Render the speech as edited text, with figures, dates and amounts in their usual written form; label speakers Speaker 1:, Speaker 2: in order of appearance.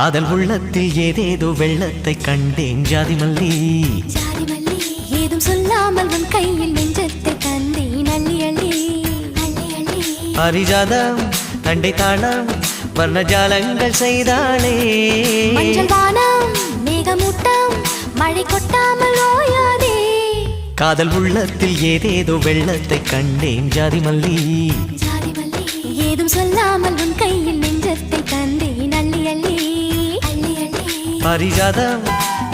Speaker 1: காதல் உள்ளத்தில் ஏதேதோ வெள்ளத்தை கண்டேன் ஜாதி மல்லி
Speaker 2: ஜாதி மல்லி ஏதும் சொல்லாமல் உன் கையில் நெஞ்சத்தை தந்தேன் அள்ளி அள்ளி அள்ளி அள்ளி
Speaker 1: அரிஜாதம் தண்டை தாளம் வர்ண ஜாலங்கள் செய்தாளே
Speaker 2: மஞ்சள் வானம் மேகமூட்டம் மழை கொட்டாமல் ஓயாதே
Speaker 1: காதல் உள்ளத்தில் ஏதேதோ வெள்ளத்தை கண்டேன் ஜாதி மல்லி
Speaker 2: ஜாதி மல்லி ஏதும் சொல்லாமல் உன் கையில் நெஞ்சத்தை தந்தேன் அள்ளி அள்ளி அள்ளி அள்ளி
Speaker 1: அரிஜாதம்